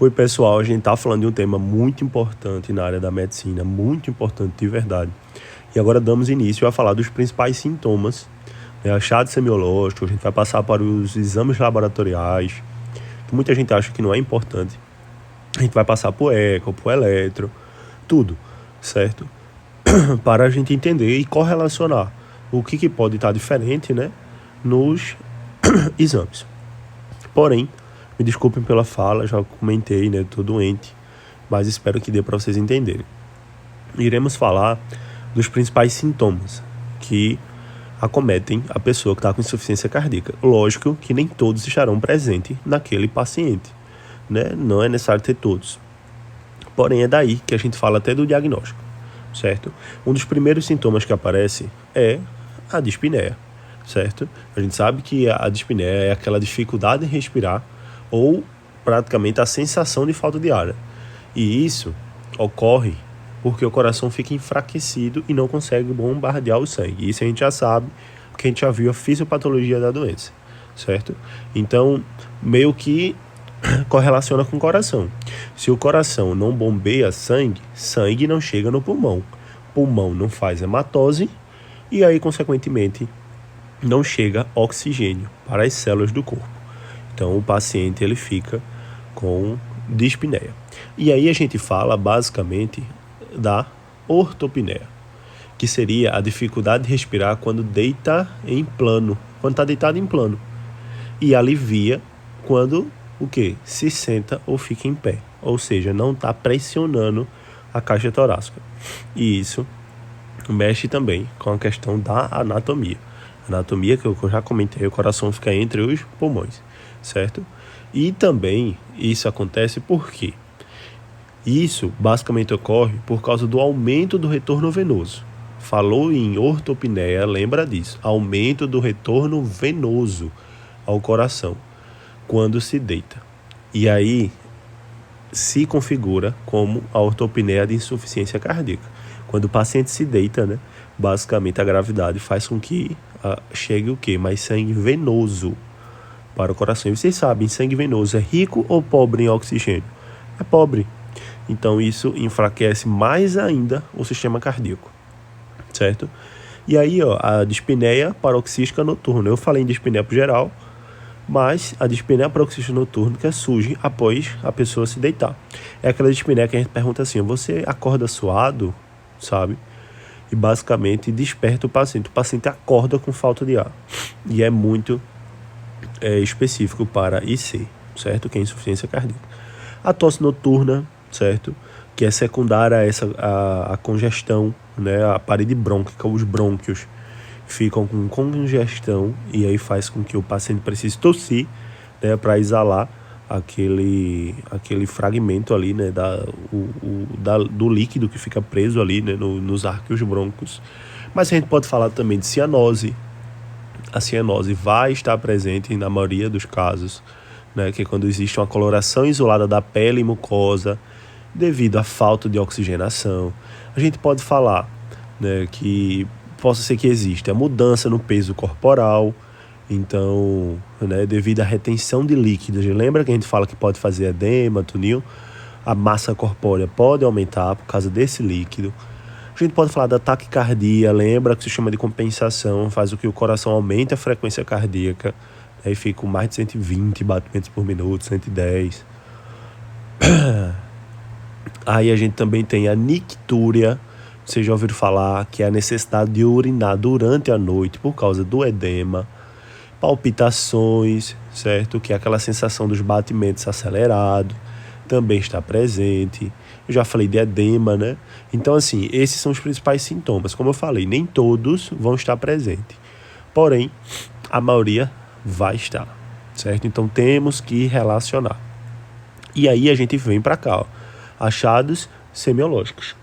Oi, pessoal, a gente tá falando de um tema muito importante na área da medicina, muito importante de verdade. E agora damos início a falar dos principais sintomas, né, achado semiológico, a gente vai passar para os exames laboratoriais, que muita gente acha que não é importante. A gente vai passar por eco, por eletro, tudo, certo? Para a gente entender e correlacionar o que pode estar diferente, né, nos exames. Porém, me desculpem pela fala, já comentei, né? Tô doente, mas espero que dê para vocês entenderem. Iremos falar dos principais sintomas que acometem a pessoa que está com insuficiência cardíaca. Lógico que nem todos estarão presentes naquele paciente, né? Não é necessário ter todos. Porém, é daí que a gente fala até do diagnóstico, certo? Um dos primeiros sintomas que aparece é a dispneia, certo? A gente sabe que a dispneia é aquela dificuldade em respirar ou praticamente a sensação de falta de ar. E isso ocorre porque o coração fica enfraquecido e não consegue bombardear o sangue. Isso a gente já sabe, porque a gente já viu a fisiopatologia da doença, certo? Então, meio que correlaciona com o coração. Se o coração não bombeia sangue, sangue não chega no pulmão. Pulmão não faz hematose e aí, consequentemente, não chega oxigênio para as células do corpo. Então, o paciente ele fica com dispneia. E aí a gente fala basicamente da ortopneia, que seria a dificuldade de respirar quando deita em plano, quando está deitado em plano. E alivia quando o quê? Se senta ou fica em pé. Ou seja, não está pressionando a caixa torácica. E isso mexe também com a questão da anatomia. Anatomia que eu já comentei, o coração fica entre os pulmões, certo? E também isso acontece porque isso basicamente ocorre por causa do aumento do retorno venoso. Falou em ortopneia, lembra disso, aumento do retorno venoso ao coração quando se deita. E aí se configura como a ortopneia de insuficiência cardíaca. Quando o paciente se deita, né, basicamente a gravidade faz com que chegue o quê? Mais sangue venoso para o coração. E vocês sabem, sangue venoso é rico ou pobre em oxigênio? É pobre. Então isso enfraquece mais ainda o sistema cardíaco, certo? E aí, a dispneia paroxística noturna. Eu falei em dispneia por geral, mas a dispneia paroxística noturna que surge após a pessoa se deitar. É aquela dispneia que a gente pergunta assim, você acorda suado, sabe? E basicamente desperta o paciente. O paciente acorda com falta de ar. E é muito específico para IC, certo? Que é insuficiência cardíaca. A tosse noturna, certo? Que é secundária a congestão, né? A parede brônquica, os brônquios ficam com congestão e aí faz com que o paciente precise tossir, né? Para exalar aquele fragmento ali, né? Do líquido que fica preso ali, né? Nos arcos brônquios. Mas a gente pode falar também de cianose. A cianose vai estar presente na maioria dos casos, né, que é quando existe uma coloração isolada da pele e mucosa devido à falta de oxigenação. A gente pode falar, né, que possa ser que exista mudança no peso corporal, então, né, devido à retenção de líquidos. Lembra que a gente fala que pode fazer edema, tunil? A massa corpórea pode aumentar por causa desse líquido. A gente pode falar da taquicardia, lembra que se chama de compensação, faz o que o coração aumente a frequência cardíaca, aí fica com mais de 120 batimentos por minuto, 110. Aí a gente também tem a nictúria, vocês já ouviram falar, que é a necessidade de urinar durante a noite por causa do edema. Palpitações, certo? Que é aquela sensação dos batimentos acelerados, também está presente. Eu já falei de edema, né? Então, assim, esses são os principais sintomas. Como eu falei, nem todos vão estar presentes. Porém, a maioria vai estar, certo? Então, temos que relacionar. E aí a gente vem para cá, achados semiológicos.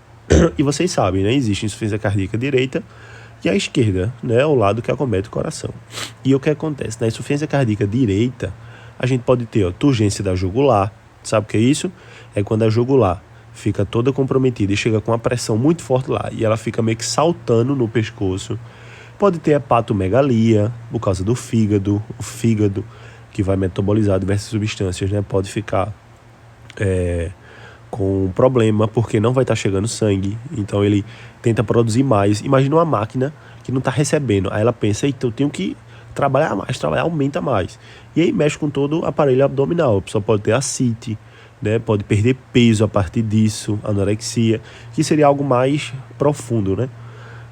E vocês sabem, né? Existe insuficiência cardíaca direita e a esquerda, né? O lado que acomete o coração. E o que acontece? Na insuficiência cardíaca direita, a gente pode ter turgência da jugular. Sabe o que é isso? É quando a jugular fica toda comprometida e chega com uma pressão muito forte lá e ela fica meio que saltando no pescoço. Pode ter hepatomegalia por causa do fígado, o fígado que vai metabolizar diversas substâncias, né? Pode ficar com problema, porque não vai estar chegando sangue, então ele tenta produzir mais. Imagina uma máquina que não está recebendo, aí ela pensa, eita, eu tenho que trabalhar mais, trabalhar aumenta mais. E aí mexe com todo o aparelho abdominal, a pessoa pode ter ascite, né, pode perder peso a partir disso, anorexia, que seria algo mais profundo, né?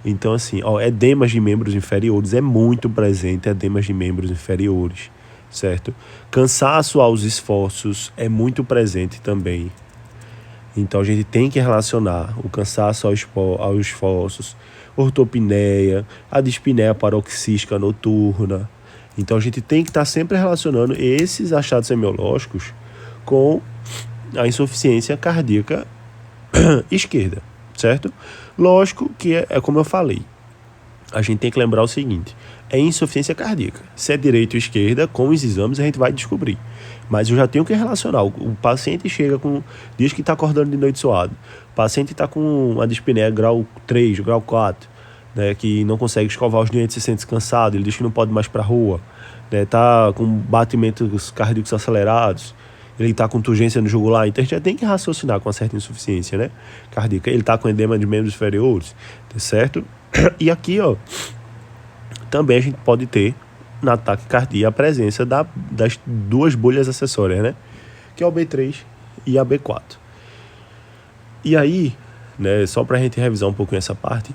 Então, assim, edemas de membros inferiores é muito presente, edemas de membros inferiores, certo? Cansaço aos esforços é muito presente também. Então, a gente tem que relacionar o cansaço aos esforços, ortopneia, a dispneia paroxística noturna. Então, a gente tem que estar sempre relacionando esses achados semiológicos com a insuficiência cardíaca esquerda, certo? Lógico que é como eu falei, a gente tem que lembrar o seguinte, é insuficiência cardíaca. Se é direita ou esquerda, com os exames a gente vai descobrir. Mas eu já tenho que relacionar. O paciente chega com... diz que está acordando de noite suado. O paciente está com a dispneia grau 3, grau 4, né, que não consegue escovar os dentes, se sente cansado, ele diz que não pode mais para a rua, né, tá com batimentos cardíacos acelerados, ele está com turgência no jugular, então a gente já tem que raciocinar com uma certa insuficiência, né, cardíaca. Ele está com edema de membros inferiores, tá certo? E aqui, também a gente pode ter na taquicardia a presença das duas bolhas acessórias, né, que é o B3 e a B4. E aí, né, só para a gente revisar um pouquinho essa parte,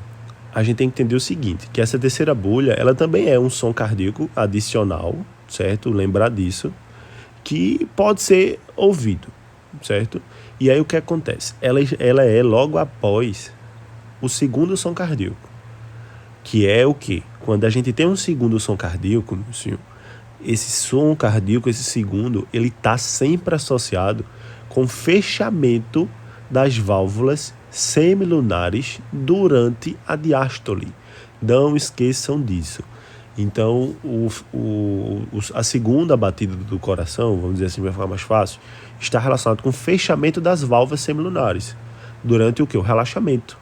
a gente tem que entender o seguinte, que essa terceira bolha, ela também é um som cardíaco adicional, certo? Lembrar disso, que pode ser ouvido, certo? E aí o que acontece? Ela é logo após o segundo som cardíaco, que é o quê? Quando a gente tem um segundo som cardíaco, esse som cardíaco, esse segundo, ele está sempre associado com fechamento das válvulas semilunares durante a diástole. Não esqueçam disso. Então, a segunda batida do coração, vamos dizer assim, para ficar mais fácil, está relacionado com o fechamento das válvulas semilunares durante o quê? O relaxamento,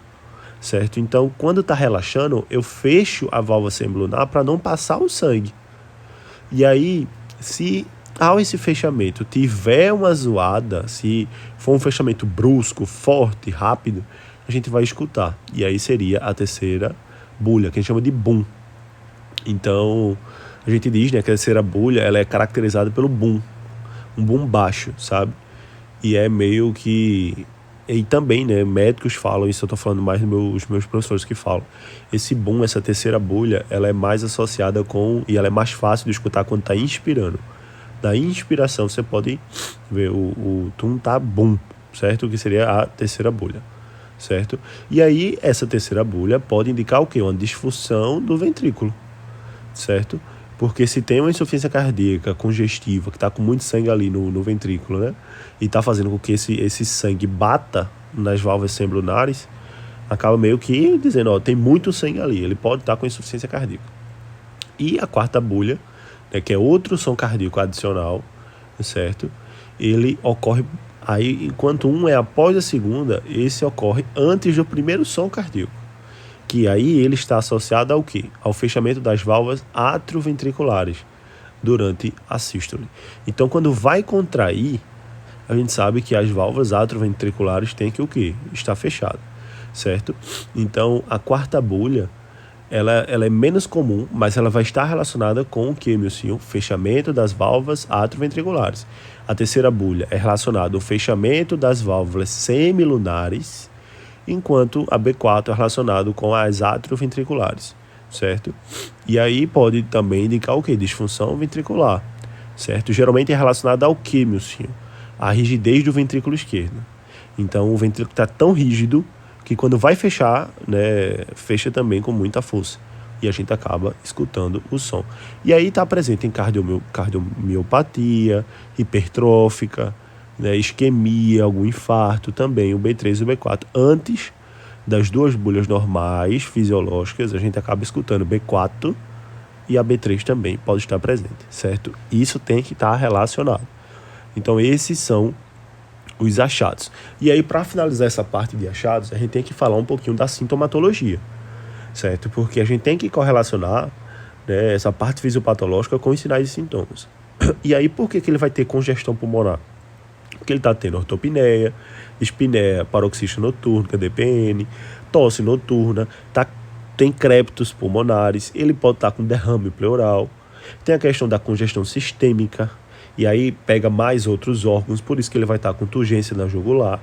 certo? Então, quando está relaxando, eu fecho a válvula semilunar para não passar o sangue. E aí, se ao esse fechamento tiver uma zoada, se for um fechamento brusco, forte, rápido, a gente vai escutar. E aí seria a terceira bolha, que a gente chama de boom. Então, a gente diz, né, que a terceira bolha, ela é caracterizada pelo boom. Um boom baixo, sabe? E é meio que... E também, né, médicos falam, isso eu tô falando mais dos meus professores que falam. Esse boom, essa terceira bolha, ela é mais associada com... E ela é mais fácil de escutar quando tá inspirando. Da inspiração, você pode ver o tum tá boom, certo? Que seria a terceira bolha, certo? E aí, essa terceira bolha pode indicar o quê? Uma disfunção do ventrículo, certo? Porque se tem uma insuficiência cardíaca congestiva, que está com muito sangue ali no ventrículo, né? E está fazendo com que esse sangue bata nas válvulas semilunares, acaba meio que dizendo, tem muito sangue ali, ele pode estar com insuficiência cardíaca. E a quarta bolha, né, que é outro som cardíaco adicional, certo? Ele ocorre aí, enquanto um é após a segunda, esse ocorre antes do primeiro som cardíaco, que aí ele está associado ao quê? Ao fechamento das válvulas atrioventriculares durante a sístole. Então, quando vai contrair, a gente sabe que as válvulas atrioventriculares têm que o quê? Estar fechado, certo? Então, a quarta bolha, ela é menos comum, mas ela vai estar relacionada com o que, meu senhor? Fechamento das válvulas atrioventriculares. A terceira bolha é relacionada ao fechamento das válvulas semilunares, enquanto a B4 é relacionado com as atrioventriculares, certo? E aí pode também indicar o que? Disfunção ventricular, certo? Geralmente é relacionado ao que, meu senhor? A rigidez do ventrículo esquerdo. Então o ventrículo está tão rígido que quando vai fechar, né, fecha também com muita força. E a gente acaba escutando o som. E aí está presente em cardiomiopatia, hipertrófica, né, isquemia, algum infarto também, o B3 e o B4. Antes das duas bolhas normais, fisiológicas, a gente acaba escutando o B4 e a B3 também pode estar presente, certo? Isso tem que estar relacionado. Então, esses são os achados. E aí, para finalizar essa parte de achados, a gente tem que falar um pouquinho da sintomatologia, certo? Porque a gente tem que correlacionar, né, essa parte fisiopatológica com os sinais e sintomas. E aí, por que ele vai ter congestão pulmonar? porque ele está tendo ortopneia, dispneia paroxística noturna, que é DPN, tosse noturna, tem crépitos pulmonares, ele pode estar com derrame pleural, tem a questão da congestão sistêmica, e aí pega mais outros órgãos, por isso que ele vai estar com turgência na jugular.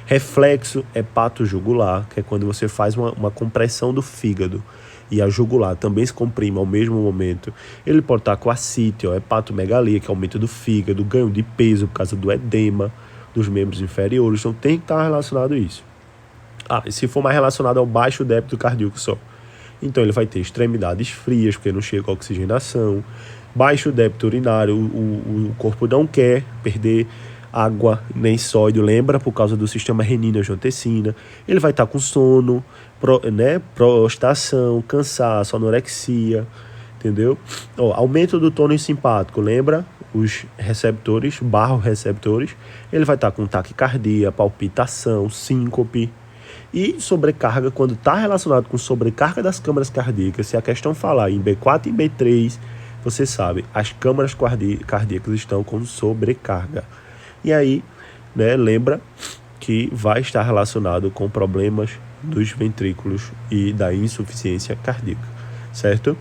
Reflexo hepatojugular, que é quando você faz uma compressão do fígado e a jugular também se comprime ao mesmo momento. Ele pode estar com ascite, hepatomegalia, que é aumento do fígado, ganho de peso por causa do edema dos membros inferiores, então tem que estar relacionado a isso. E se for mais relacionado ao baixo débito cardíaco só, então ele vai ter extremidades frias, porque não chega a oxigenação, baixo débito urinário, o corpo não quer perder água nem sódio, lembra? Por causa do sistema renina-angiotensina. Ele vai estar com sono, prostração, cansaço, anorexia, entendeu? Aumento do tônus simpático, lembra? Os receptores, barroreceptores. Ele vai estar com taquicardia, palpitação, síncope. E sobrecarga, quando está relacionado com sobrecarga das câmaras cardíacas, se a questão falar em B4 e B3, você sabe, as câmaras cardíacas estão com sobrecarga. E aí, lembra que vai estar relacionado com problemas dos ventrículos e da insuficiência cardíaca, certo?